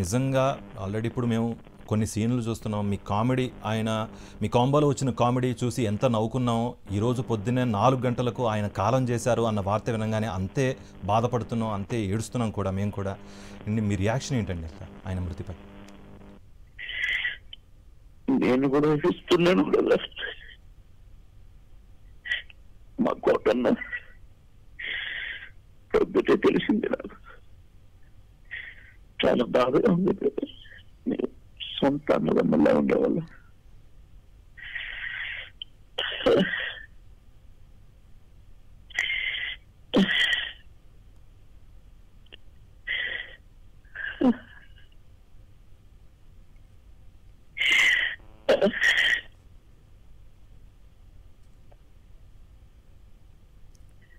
నిజంగా ఆల్రెడీ ఇప్పుడు మేము కొన్ని సీన్లు చూస్తున్నాం. మీ కామెడీ మీ కాంబోలో వచ్చిన కామెడీ చూసి ఎంత నవ్వుకున్నామో, ఈరోజు పొద్దున్నే 4 గంటలకు ఆయన కాలం చేశారు అన్న వార్త వినగానే అంతే బాధపడుతున్నాం, అంతే ఏడుస్తున్నాం కూడా మేము కూడా. మీ రియాక్షన్ ఏంటండి ఆయన మృతిపై? నేను కూడా చూస్తున్నాను కదా, మా కోటన్న పొద్దుటే తెలిసింది నాకు. చాలా బాధగా ఉంది. సొంత అన్నదమ్ములా ఉండేవాళ్ళు.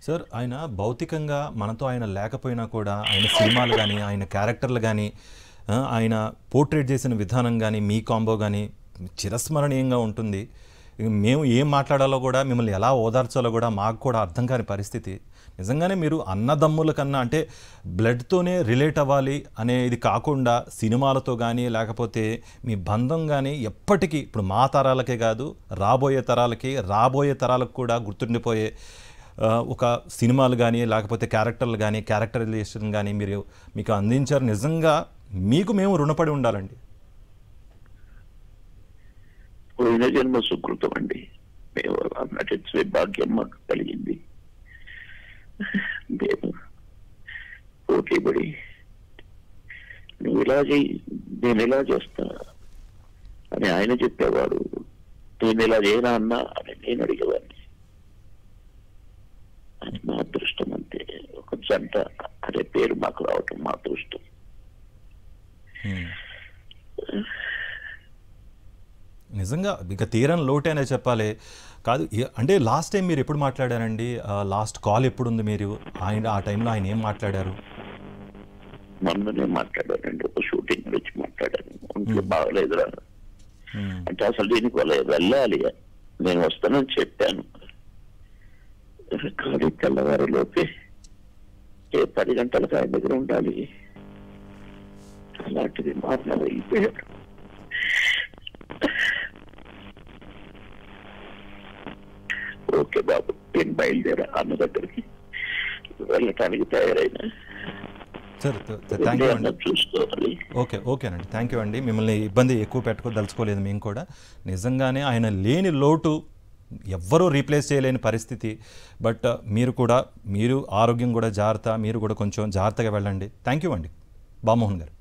సార్, ఆయన భౌతికంగా మనతో ఆయన లేకపోయినా కూడా ఆయన సినిమాలు కానీ, ఆయన క్యారెక్టర్లు కానీ, ఆయన పోర్ట్రేట్ చేసిన విధానం కానీ, మీ కాంబో కానీ చిరస్మరణీయంగా ఉంటుంది. మేము ఏం మాట్లాడాలో కూడా, మిమ్మల్ని ఎలా ఓదార్చాలో కూడా మాకు కూడా అర్థం కాని పరిస్థితి. నిజంగానే మీరు అన్నదమ్ముల కన్నా అంటే బ్లడ్తోనే రిలేట్ అవ్వాలి అనేది కాకుండా సినిమాలతో కానీ, లేకపోతే మీ బంధం కానీ ఎప్పటికీ ఇప్పుడు మా తరాలకే కాదు, రాబోయే తరాలకు కూడా గుర్తుండిపోయే ఒక సినిమాలు కానీ, లేకపోతే క్యారెక్టర్లు కానీ, క్యారెక్టరైజేషన్ కానీ మీకు అందించారు. నిజంగా మీకు మేము రుణపడి ఉండాలండి. పోయిన జన్మ సుకృతం అండి. మేము నటించే భాగ్యం మాకు కలిగింది. మేము పోటీపడి నువ్వు ఇలా చేయి, నేను ఇలా చేస్తా అని ఆయన చెప్పేవాడు. నేను ఇలా చేయనా అన్నా అని నేను అడిగేవాడిని. అది మా అదృష్టం అంతే. ఒక జంట అనే పేరు మాకు రావటం మా అదృష్టం. నిజంగా ఇక తీరని లోటే అనే చెప్పాలి. కాదు అంటే లాస్ట్ టైం మీరు ఎప్పుడు మాట్లాడారండి? లాస్ట్ కాల్ ఎప్పుడు ఉంది? మీరు ఆ టైంలో ఆయన ఏం మాట్లాడారు? మొన్ననే మాట్లాడానండి. ఒక షూటింగ్ గురించి మాట్లాడాను. ఒంట్లో బాగలేదురా అంటే, అసలు దీనికి వెళ్ళాలి, నేను వస్తానని చెప్పాను. కానీ తెల్లవారు లోపే 10 గంటలకు ఆయన దగ్గర ఉండాలి. అలాంటిది మాట్లాడైపోయాడు. ఓకే బాబు, నేను బయలుదేరా అన్న దగ్గరికి వెళ్ళటానికి తయారైనా. సార్, థ్యాంక్ యూ అండి. చూసుకోవాలి. ఓకేనండి, థ్యాంక్ యూ అండి. మిమ్మల్ని ఇబ్బంది ఎక్కువ పెట్టుకోదలుచుకోలేదు మేము కూడా. నిజంగానే ఆయన లేని లోటు ఎవ్వరూ రీప్లేస్ చేయలేని పరిస్థితి. బట్ మీరు ఆరోగ్యం కూడా జాగ్రత్త, మీరు కూడా కొంచెం జాగ్రత్తగా వెళ్ళండి. థ్యాంక్ యూ అండి బామోహన్ గారు.